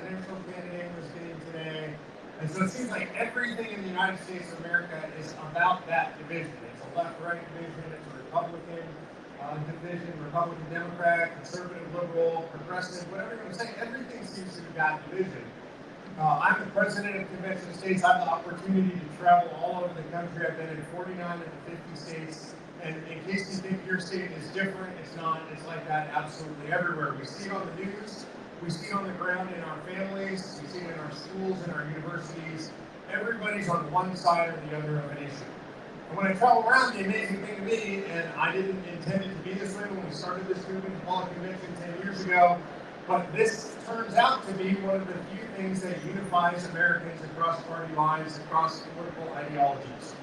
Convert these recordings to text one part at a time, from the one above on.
presidential candidate was getting today. And so it seems like everything in the United States of America is about that division. It's a left-right division, it's a Republican division, Republican, Democrat, conservative, liberal, progressive, whatever you want to say. Everything seems to be that division. I'm the president of Convention of States. I have the opportunity to travel all over the country. I've been in 49 of the 50 states. And in case you think your state is different, it's not. It's like that absolutely everywhere. We see it on the news. We see it on the ground in our families. We see it in our schools and our universities. Everybody's on one side or the other of an issue. And when I travel around, the amazing thing to me, and I didn't intend it to be this way when we started this movement to call a convention 10 years ago, but this turns out to be one of the few things that unifies Americans across party lines, across political ideologies.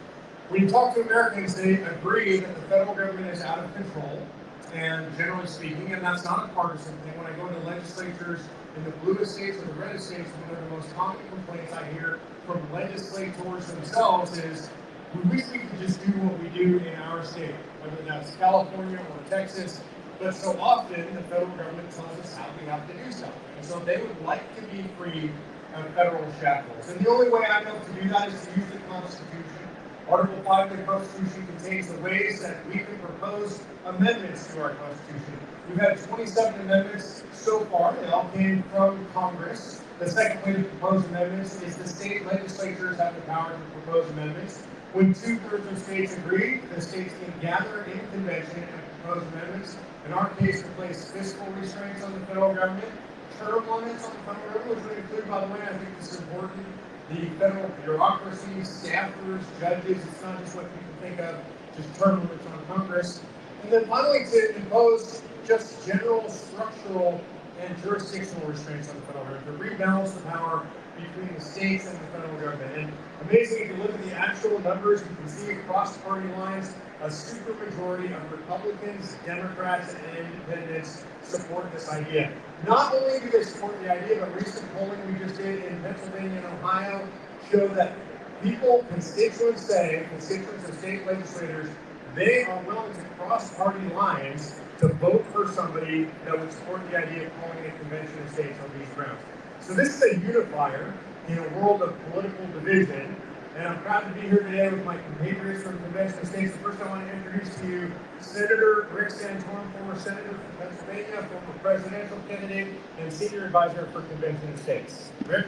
When you talk to Americans, they agree that the federal government is out of control, and generally speaking, and that's not a partisan thing. When I go into legislatures in the bluest states or the reddest states, one of the most common complaints I hear from legislators themselves is, we wish we could just do what we do in our state, whether that's California or Texas. But so often, the federal government tells us how we have to do something. And so they would like to be free of federal shackles. And the only way I know to do that is to use the Constitution. Article 5 of the Constitution contains the ways that we can propose amendments to our Constitution. We've had 27 amendments so far. They all came from Congress. The second way to propose amendments is the state legislatures have the power to propose amendments. When 2/3 of states agree, the states can gather in convention and propose amendments. In our case, to place fiscal restraints on the federal government, term limits on the federal government, which would include, by the way, I think this is important, the federal bureaucracy, staffers, judges. It's not just what people think of, just term limits on Congress. And then finally, to impose just general structural and jurisdictional restraints on the federal government, to rebalance the power between the states and the federal government. And amazing, if you look at the actual numbers, you can see across party lines, a supermajority of Republicans, Democrats, and independents support this idea. Not only do they support the idea, but recent polling we just did in Pennsylvania and Ohio showed that people, constituents of state legislators, they are willing to cross party lines to vote for somebody that would support the idea of calling a convention of states on these grounds. So this is a unifier in a world of political division. And I'm proud to be here today with my compatriots from the Convention of States. First, I want to introduce to you Senator Rick Santorum, former senator from Pennsylvania, former presidential candidate, and senior advisor for Convention of States. Rick?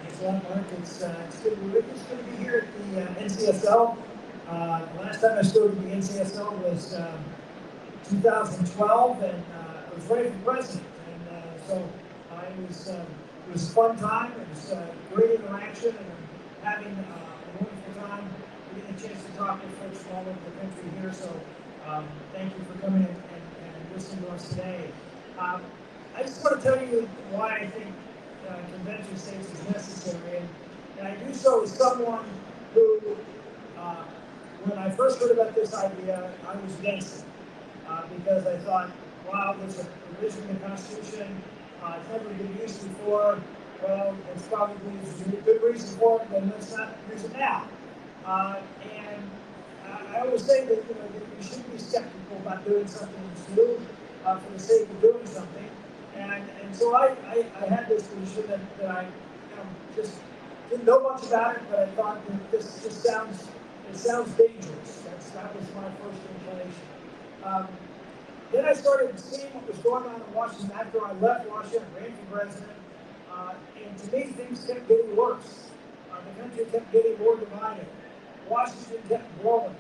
Thanks a lot, Mark. It's good to be with you. It's good to be here at the NCSL. The last time I spoke at the NCSL was 2012, and I was running for president. And so it was a fun time. It was great interaction, and having a wonderful time getting a chance to talk with folks from all over the country here. So thank you for coming and listening to us today. I just want to tell you why I think convention states is necessary, and I do so as someone who, when I first heard about this idea, I was against it because I thought, wow, there's a provision in the Constitution. It's never been used before. Well, it's probably a good reason for it, then let's not use it now. And I always say that that you should be skeptical about doing something new for the sake of doing something. And so I had this vision that I just didn't know much about it, but I thought that this sounds dangerous. That was my first inclination. Then I started seeing what was going on in Washington after I left Washington, ran for president, and to me things kept getting worse. The country kept getting more divided. Washington kept growing.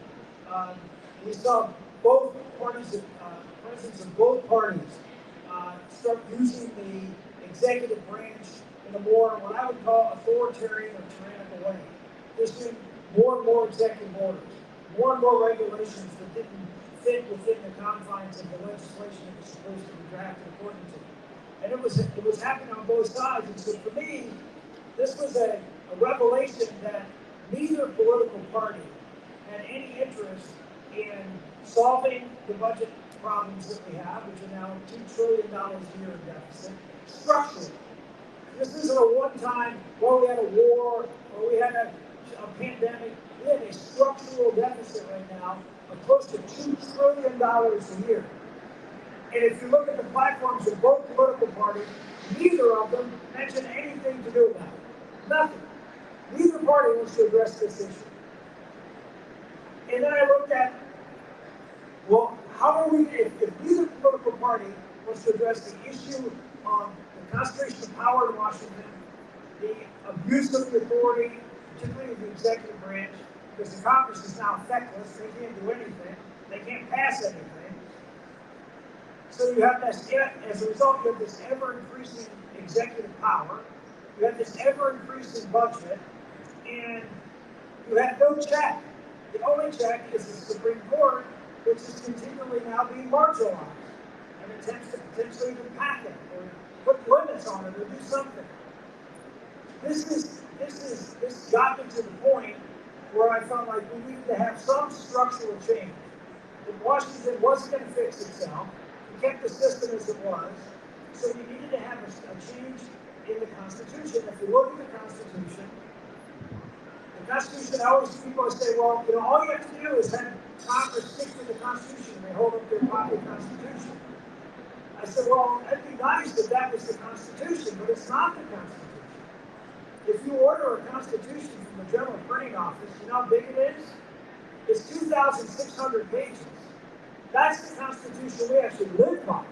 We saw both parties, presidents of both parties, start using the executive branch in a more, what I would call, authoritarian or tyrannical way. Issuing more and more executive orders, more and more regulations that didn't fit within the confines of the legislation it was supposed to be drafted according to. And it was happening on both sides. And so for me, this was a revelation that neither political party had any interest in solving the budget problems that we have, which are now $2 trillion a year in deficit, structurally. This isn't a one-time, well, we had a war, or we had a pandemic. We have a structural deficit right now of close to $2 trillion a year. And if you look at the platforms of both political Party, neither of them mentioned anything to do about it. Nothing. Neither party wants to address this issue. And then I looked at, well, how are we, if neither political party wants to address the issue of the concentration of power in Washington, the abuse of the authority, particularly the executive branch, because the Congress is now feckless, they can't do anything, they can't pass anything. So you have this, as a result, you have this ever-increasing executive power, you have this ever-increasing budget, and you have no check. The only check is the Supreme Court, which is continually now being marginalized and attempts to potentially even pack it or put limits on it or do something. This got me to the point where I felt like we needed to have some structural change. If Washington wasn't going to fix itself, we kept the system as it was, so we needed to have a change in the Constitution. If you look at the Constitution, always people say, well, all you have to do is have Congress stick to the Constitution and they hold up their copy of the Constitution. I said, well, that'd be nice if that was the Constitution, but it's not the Constitution. If you order a Constitution from the General Printing Office, you know how big it is? It's 2,600 pages. That's the Constitution we actually live by.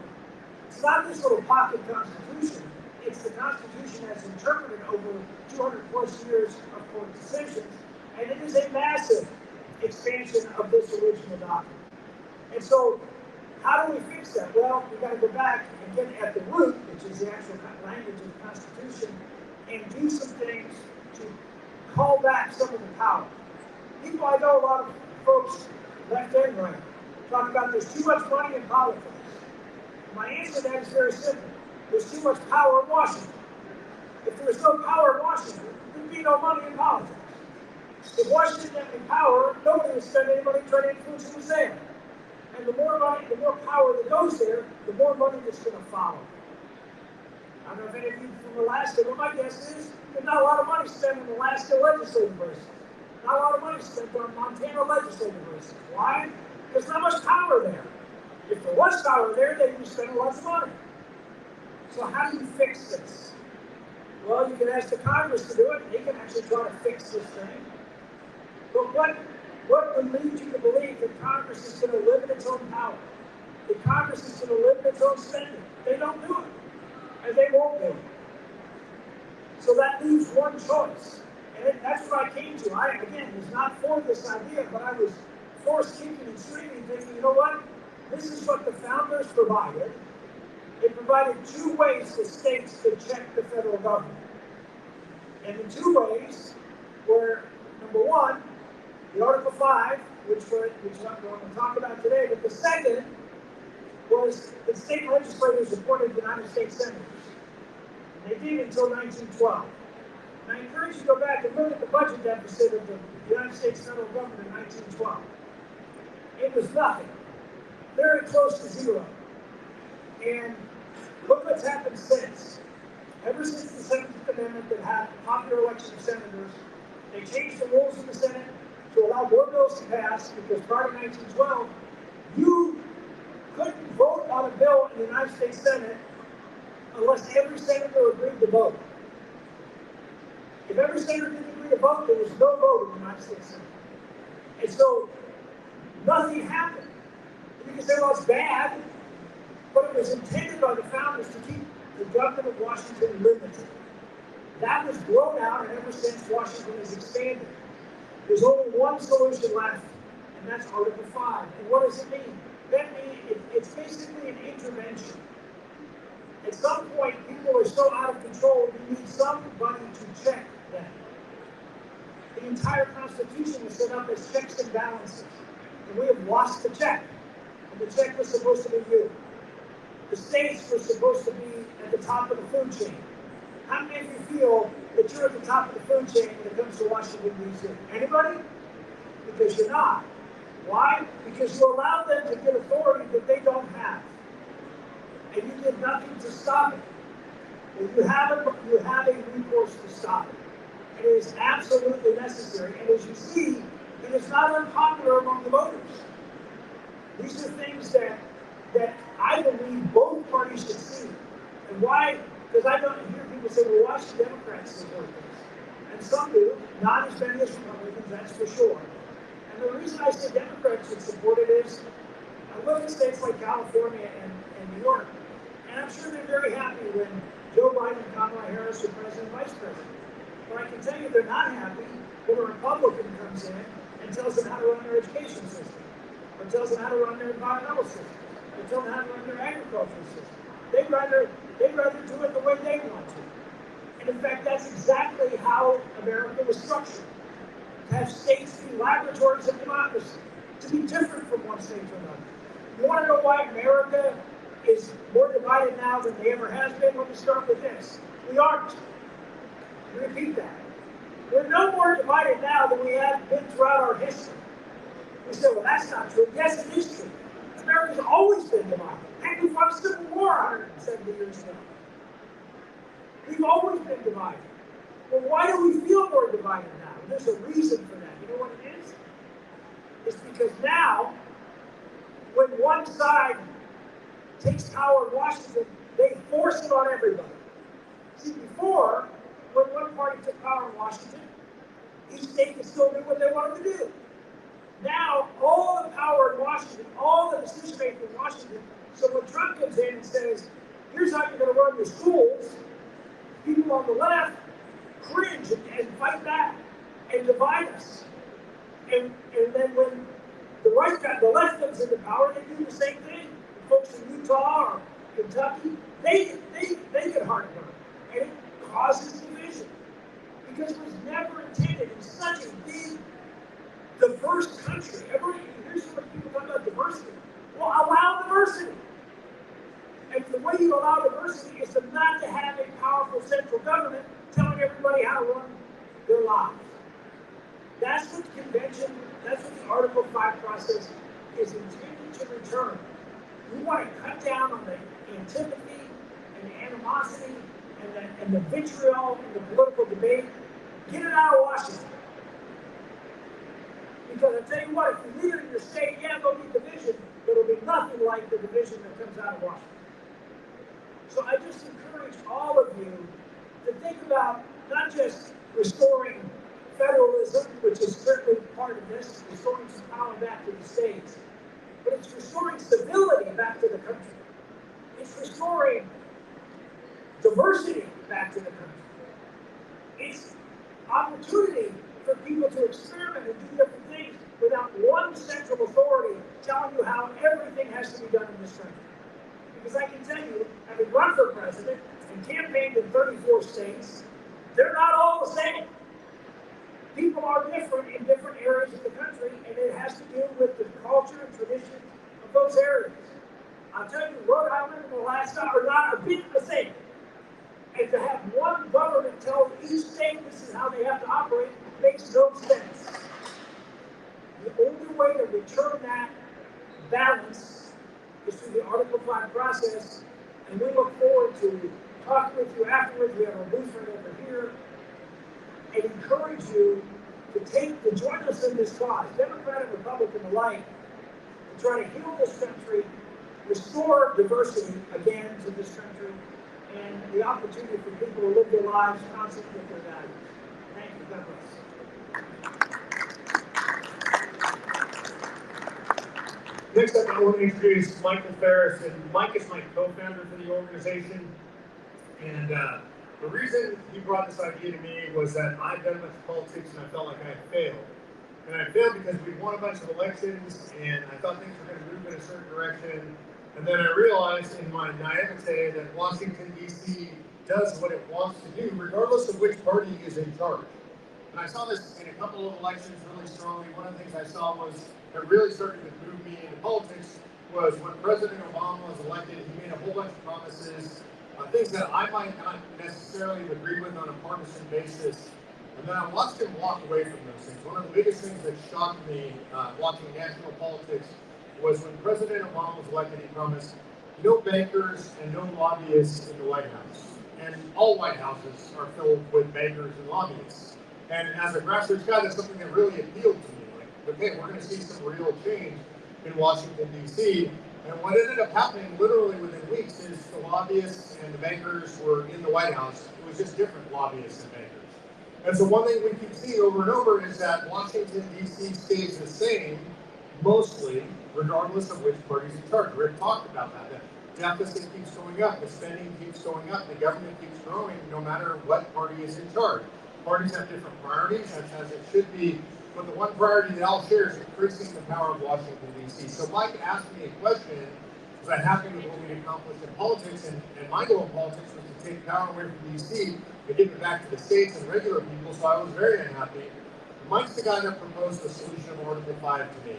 It's not this little pocket Constitution. It's the Constitution as interpreted over 200 plus years of court decisions, and it is a massive expansion of this original document. And so, how do we fix that? Well, we've got to go back and get at the root, which is the actual language of the Constitution, and do some things to call back some of the power. People, I know a lot of folks, left and right, talk about there's too much money in politics. My answer to that is very simple. There's too much power in Washington. If there was no power in Washington, there'd be no money in politics. If Washington had any power, nobody would spend any money trying to influence who was there. And the more money, the more power that goes there, the more money that's going to follow. I don't know if any of you from Alaska, but my guess is there's not a lot of money spent on Alaska legislative races. Not a lot of money spent on Montana legislative races. Why? Because there's not much power there. If there was power there, they would spend lots of money. So how do you fix this? Well, you can ask the Congress to do it. They can actually try to fix this thing. But what would lead you to believe that Congress is going to limit its own power? That Congress is going to limit its own spending? They don't do it. And they won't do it. So that leaves one choice. And that's what I came to. I, again, was not for this idea, but I was forced kicking and screaming, thinking, you know what? This is what the founders provided. They provided two ways for states to check the federal government. And the two ways were, number one, the Article 5, which we're going to talk about today, but the second was the state legislators appointed United States senators. And they did until 1912. And I encourage you to go back and look at the budget deficit of the United States federal government in 1912. It was nothing. Very close to zero. And look what's happened since. Ever since the 17th Amendment that had popular election of senators, they changed the rules of the Senate to allow more bills to pass, because prior to 1912, you couldn't vote on a bill in the United States Senate unless every senator agreed to vote. If every senator didn't agree to vote, there was no vote in the United States Senate. And so, nothing happened. You can say, well, it's bad, but it was intended by the founders to keep the government of Washington limited. That was blown out, and ever since, Washington has expanded. There's only one solution left, and that's Article 5. And what does it mean? That means it's basically an intervention. At some point, people are so out of control, you need somebody to check them. The entire Constitution was set up as checks and balances, and we have lost the check. And the check was supposed to be you. The states were supposed to be at the top of the food chain. How many of you feel that you're at the top of the food chain when it comes to Washington, D.C.? Anybody? Because you're not. Why? Because you allowed them to get authority that they don't have. And you did nothing to stop it. If you have a recourse to stop it. And it is absolutely necessary. And as you see, it is not unpopular among the voters. These are things that I believe both parties should see. And And why? Because I don't hear people say, well, why should Democrats support this? And some do, not as many as Republicans, that's for sure. And the reason I say Democrats should support it is, I look at states like California and New York, and I'm sure they're very happy when Joe Biden and Kamala Harris are president and vice president. But I can tell you they're not happy when a Republican comes in and tells them how to run their education system, or tells them how to run their environmental system, or tells them how to run their agricultural system. They'd rather do it the way they want to. And in fact, that's exactly how America was structured. To have states be laboratories of democracy, to be different from one state to another. You want to know why America is more divided now than they ever has been? Let me start with this. We aren't. Repeat that. We're no more divided now than we have been throughout our history. We say, well, that's not true. Yes, it is true. America's always been divided. Heck, we fought a civil war 170 years ago. We've always been divided. Well, why do we feel more divided now? And there's a reason for that. You know what it is? It's because now, when one side takes power in Washington, they force it on everybody. See, before, when one party took power in Washington, each state could still do what they wanted to do. Now, all the power in Washington, all the decision making in Washington, so when Trump comes in and says, here's how you're going to run your schools, people on the left cringe and fight back and divide us. And then when the left comes into power, they do the same thing. The folks in Utah or Kentucky, they get heartburn. And it causes division. Because it was never intended in such a big, diverse country. Here's what people talk about diversity. Well, allow diversity. And the way you allow diversity is to not to have a powerful central government telling everybody how to run their lives. That's what the convention, that's what the Article 5 process is intended to return. We want to cut down on the antipathy and the animosity and the vitriol and the political debate. Get it out of Washington. Because I tell you what, if you leave it in your state, yeah, there'll be division, but it'll be nothing like the division that comes out of Washington. So I just encourage all of you to think about not just restoring federalism, which is certainly part of this, restoring some power back to the states, but it's restoring stability back to the country. It's restoring diversity back to the country. It's opportunity for people to experiment and do different things without one central authority telling you how everything has to be done in this country. Because I can tell you, having run for president and campaigned in 34 states, they're not all the same. People are different in different areas of the country, and it has to do with the culture and traditions of those areas. I'll tell you, Rhode Island and Alaska are not a bit the same. And to have one government tell each state this is how they have to operate makes no sense. The only way to return that balance is through the Article 5 process, and we look forward to talking with you afterwards. We have our booth right over here, and encourage you to join us in this cause, Democrat and Republican alike, to try to heal this country, restore diversity again to this country, and the opportunity for people to live their lives consistent with their values. Thank you. God bless. Next up, I want to introduce Michael Ferris, and Mike is my co-founder for the organization. And the reason he brought this idea to me was that I've done a bunch of politics and I felt like I had failed. And I failed because we won a bunch of elections and I thought things were going to move in a certain direction. And then I realized in my naivete that Washington, D.C. does what it wants to do, regardless of which party is in charge. And I saw this in a couple of elections really strongly. One of the things I saw was that really started to move me into politics was when President Obama was elected, he made a whole bunch of promises, things that I might not necessarily agree with on a partisan basis. And then I watched him walk away from those things. One of the biggest things that shocked me watching national politics was when President Obama was elected, he promised no bankers and no lobbyists in the White House. And all White Houses are filled with bankers and lobbyists. And as a grassroots guy, that's something that really appealed to me. Like, okay, we're going to see some real change in Washington, D.C. And what ended up happening literally within weeks is the lobbyists and the bankers were in the White House. It was just different lobbyists and bankers. And so one thing we keep seeing over and over is that Washington, D.C. stays the same, mostly, regardless of which party's in charge. Rick talked about that. The deficit keeps going up, the spending keeps going up, the government keeps growing, no matter what party is in charge. Parties have different priorities, that's as it should be, but the one priority they all share is increasing the power of Washington, D.C. So Mike asked me a question, because I happened with what we accomplished in politics, and my goal in politics was to take power away from D.C. and give it back to the states and regular people, so I was very unhappy. Mike's the guy that proposed the solution of Article 5 to me.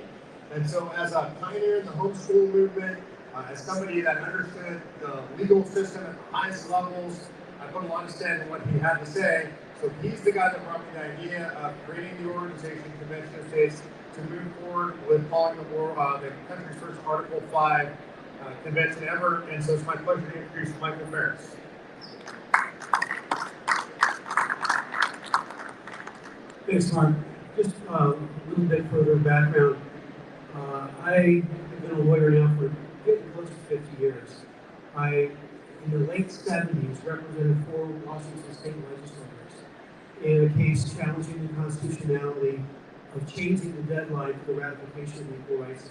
And so as a pioneer in the homeschool movement, as somebody that understood the legal system at the highest levels, I put a lot of stand in what he had to say. So he's the guy that brought me the idea of creating the organization, Convention of States, to move forward with calling the country's first Article 5 convention ever. And so it's my pleasure to introduce Michael Farris. Thanks, Mark. Just a little bit further background. I have been a lawyer now for getting close to 50 years. I, in the late 70s, represented 4 Washington state legislators in a case challenging the constitutionality of changing the deadline for the ratification of the Equal Rights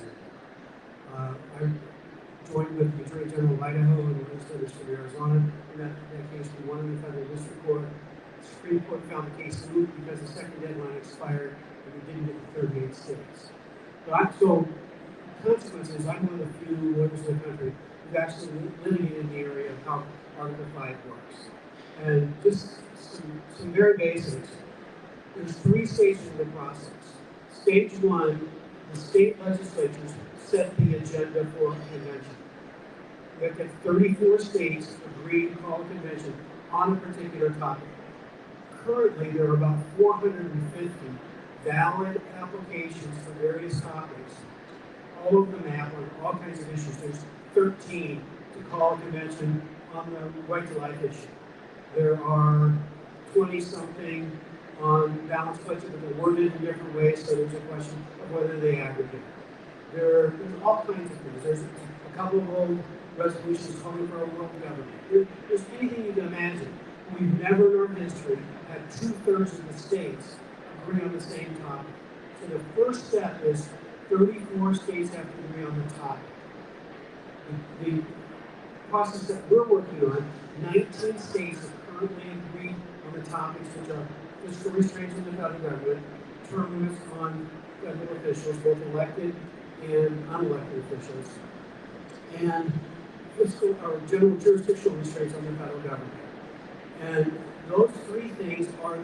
Act. I joined with the Attorney General of Idaho and the legislators from Arizona. In that case, we won in the federal district court. The Supreme Court found the case moot because the second deadline expired and we didn't get the 38 states. So consequences, I'm one of the few lawyers in the country who's actually litigated in the area of how Article 5 works. And just some very basics. There's 3 stages in the process. Stage 1, the state legislatures set the agenda for a convention. We have to have 34 states agree to call a convention on a particular topic. Currently, there are about 450 valid applications for various topics all over the map on all kinds of issues. There's 13 to call a convention on the right to life issue. There are 20-something on balanced budget, but they're worded in different ways, so there's a question of whether they aggregate. There's all kinds of things. There's a couple of old resolutions calling for a world government. There's anything you can imagine. We've never in our history had 2/3 of the states agree on the same topic. So the first step is 34 states have to agree on the topic. The process that we're working on, 19 states have currently agreed on the topics which are fiscal restraints on the federal government, term limits on federal officials, both elected and unelected officials, and fiscal or general jurisdictional restraints on the federal government. And those 3 things are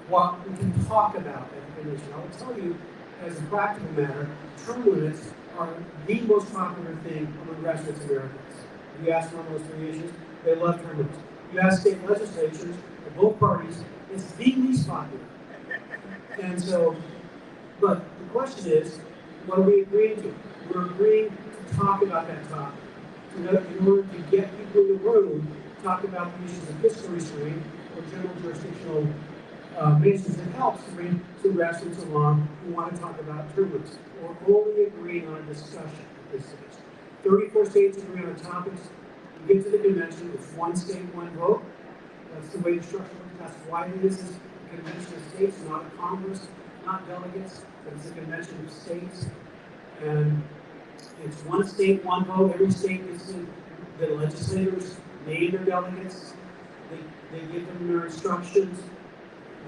what we can talk about at the convention. I will tell you, as a practical matter, term limits are the most popular thing among grassroots Americans. You ask them on those 3 issues, they love term limits. You ask state legislatures of both parties, it's the least popular. And so, but the question is, what are we agreeing to? We're agreeing to talk about that topic. In order to get people in the room to talk about the issues of fiscal restraint or general jurisdictional basis, it helps to bring some grassroots along who want to talk about term limits. We're only agreeing on a discussion at this stage. 34 states agree on the topics. We get to the convention, it's 1 state, 1 vote. That's the way the structure works. That's why this is a convention of states, not a Congress, not delegates, but it's a convention of states. And it's 1 state, 1 vote. Every state gets in. The legislators name their delegates. They give them their instructions.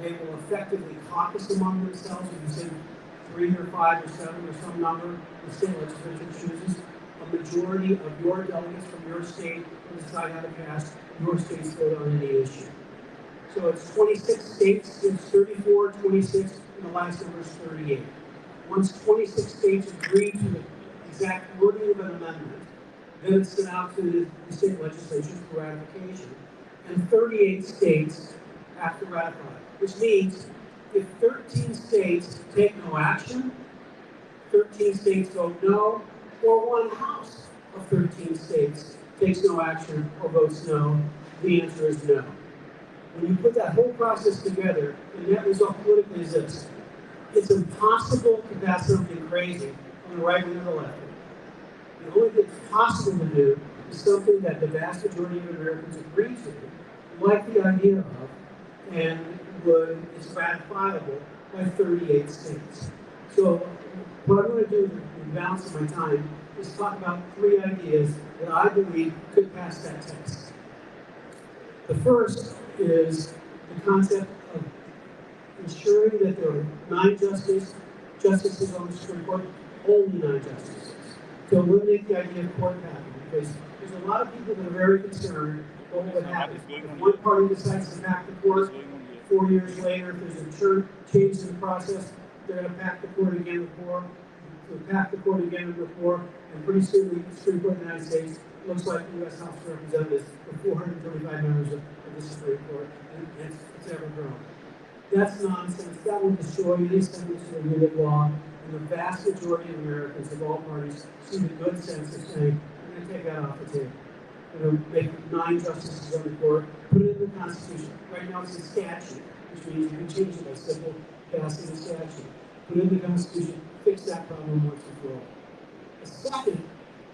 They will effectively caucus among themselves. If you say 3 or 5 or 7 or some number, the state legislature chooses. A majority of your delegates from your state will decide how to pass your state's vote on any issue. So it's 26 states, it's 34, 26, and the last number is 38. Once 26 states agree to the exact wording of an amendment, then it's sent out to the state legislatures for ratification. And 38 states have to ratify, which means if 13 states take no action, 13 states vote no, or 1 house of 13 states takes no action or votes no, the answer is no. When you put that whole process together, the net result politically is this. It's impossible to pass something crazy on the right wing or the left wing. The only thing that's possible to do is something that the vast majority of Americans agree to, like the idea of, and is ratifiable by 38 states. So what I'm going to do in the balance of my time is talk about 3 ideas that I believe could pass that test. The first is the concept of ensuring that there are 9 justices on the Supreme Court, only 9 justices, to eliminate the idea of court packing, because there's a lot of people that are very concerned about what would happen if one party decides to pack the court. 4 years later, if there's a change in the process, they're going to pack the court again before, and pretty soon the Supreme Court of the United States looks like the U.S. House of Representatives with 435 members of the Supreme Court, and it's ever grown. That's nonsense. That will destroy any semblance of the rule of law, and the vast majority of Americans of all parties see the good sense of saying, we're going to take that off the table. We're going to make 9 justices on the court, put it in the Constitution. Right now it's a statute, which means you can change it by simple passing a statute. Put it in the Constitution, fix that problem once and for all. The second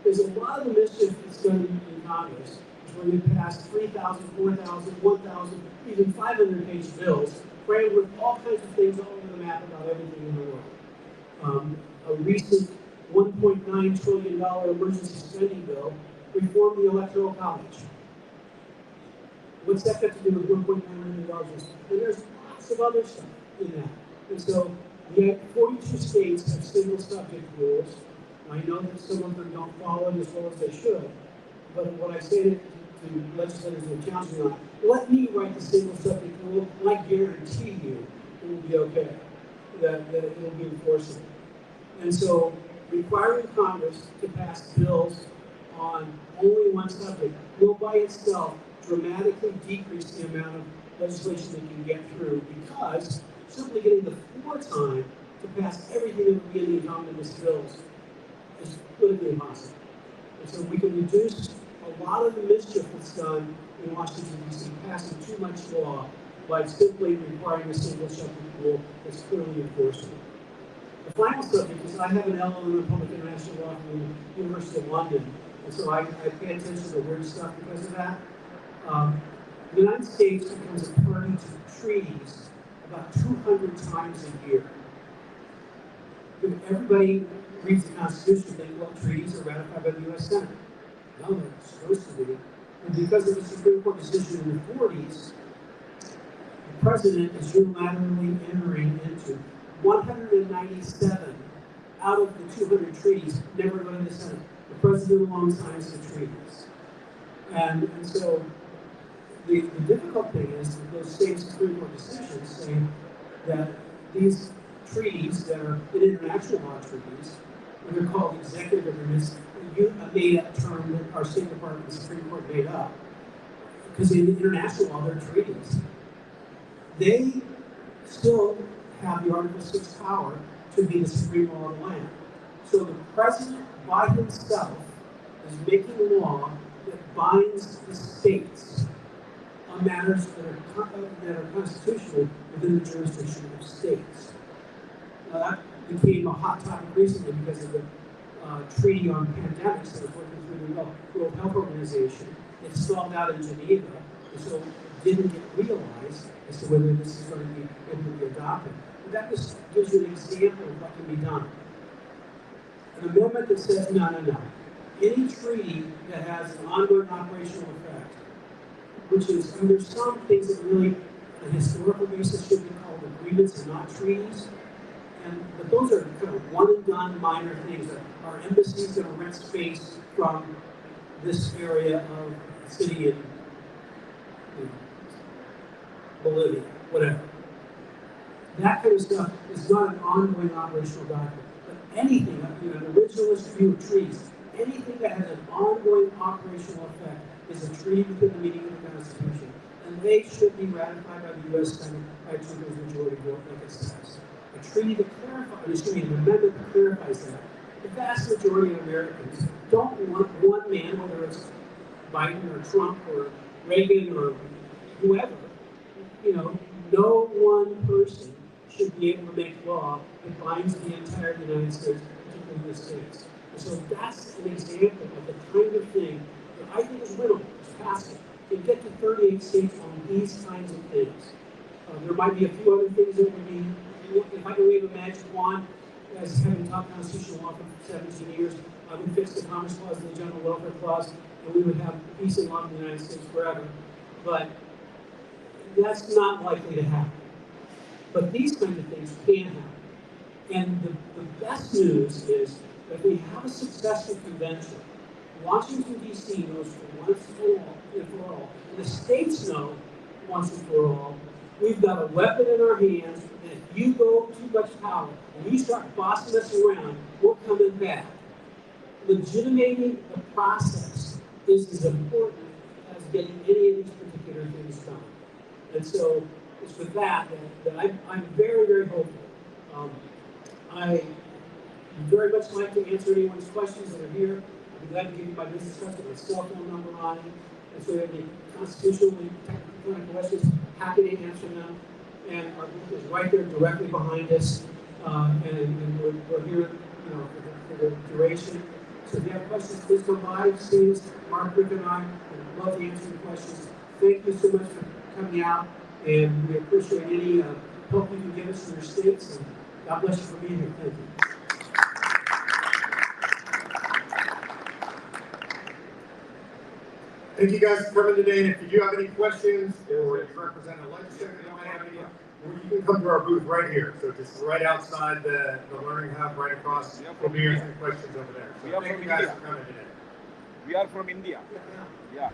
is a lot of the mischief that's done in Congress is when you pass 3,000, 4,000, 1,000, even 500-page bills, crammed with all kinds of things all over the map about everything in the world. A recent $1.9 trillion emergency spending bill reformed the Electoral College. What's that got to do with $1.9 million? And there's lots of other stuff in that. And so we have 42 states have single subject rules. I know that some of them don't follow it as well as they should, but what I say to legislators who are challenging on, let me write the single subject rule, and I guarantee you it will be okay, that it will be enforceable. And so requiring Congress to pass bills on only one subject will by itself dramatically decrease the amount of legislation they can get through, because simply getting the floor time to pass everything that would be in the omnibus bills is politically impossible. And so we can reduce a lot of the mischief that's done in Washington, D.C., passing too much law by simply requiring a single subject rule that's clearly enforceable. The final subject is I have an LLM in Public International Law from the University of London, and so I pay attention to weird stuff because of that. The United States becomes a party to treaties about 200 times a year. Everybody reads the Constitution and thinks, well, treaties are ratified by the U.S. Senate. No, they're supposed to be. And because of the Supreme Court decision in the 40s, the president is unilaterally entering into 197 out of the 200 treaties never go to the Senate. The president alone signs the treaties. And so the difficult thing is that those same Supreme Court decisions say that these treaties that are in international law treaties, when they're called executive agreements, a made-up term that our State Department and the Supreme Court made up, because in international law, they're treaties. They still have the Article 6 power to be the supreme law of the land. So the president, by himself, is making a law that binds the states on matters that are constitutional within the jurisdiction of states. Now that became a hot topic recently because of the treaty on pandemics that was working through the World Health Organization. It stalled out in Geneva, and so didn't get realized as to whether this is going to be able to be adopted. But that just gives you an example of what can be done. An amendment that says, no. Any treaty that has an ongoing operational effect, which is, and there's some things that really, on a historical basis, should be called agreements and not treaties. But those are kind of one and done minor things. Our embassies going to rent space from this area of a city in Bolivia, whatever. That kind of stuff is not an ongoing operational document. But anything, an originalist view of treaties, anything that has an ongoing operational effect is a treaty within the meaning of the Constitution. And they should be ratified by the U.S. Senate by a two-thirds majority vote, like it says. A treaty that clarifies, an amendment that clarifies that. The vast majority of Americans don't want one man, whether it's Biden or Trump or Reagan or whoever, no one person should be able to make law that binds the entire United States, particularly the states. And so that's an example of the kind of thing that I think is winnable, is passable. To get to 38 states on these kinds of things. There might be a few other things that would be, if I could wave a magic wand, as having taught constitutional law for 17 years, I would fix the Commerce Clause and the General Welfare Clause, and we would have peace and love in the United States forever. But that's not likely to happen. But these kinds of things can happen. And the best news is that if we have a successful convention, Washington, D.C. knows for once and for all, and the states know once and for all, we've got a weapon in our hands, and if you go too much power and you start bossing us around, we're coming back. Legitimating the process is as important as getting any of these particular things done. And so it's with that I'm very, very hopeful. I very much like to answer anyone's questions that are here. I'd be glad to give you my business card with my cell phone number on it. And so if you have any constitutional and technical questions, happy to answer them. And our booth is right there directly behind us. And we're here, for the duration. So if you have questions, please come by, see us. Mark, Rick, and I would love to answer your questions. Thank you so much for coming out, and we appreciate any help you can give us in your states. And God bless you for being here. Thank you. Thank you guys for coming today. If you do have any questions or if you represent a legislator, you might have any, you can come to our booth right here. So just right outside the Learning Hub, right across from here, answering questions over there. So thank you guys for coming today. We are from India. Yeah.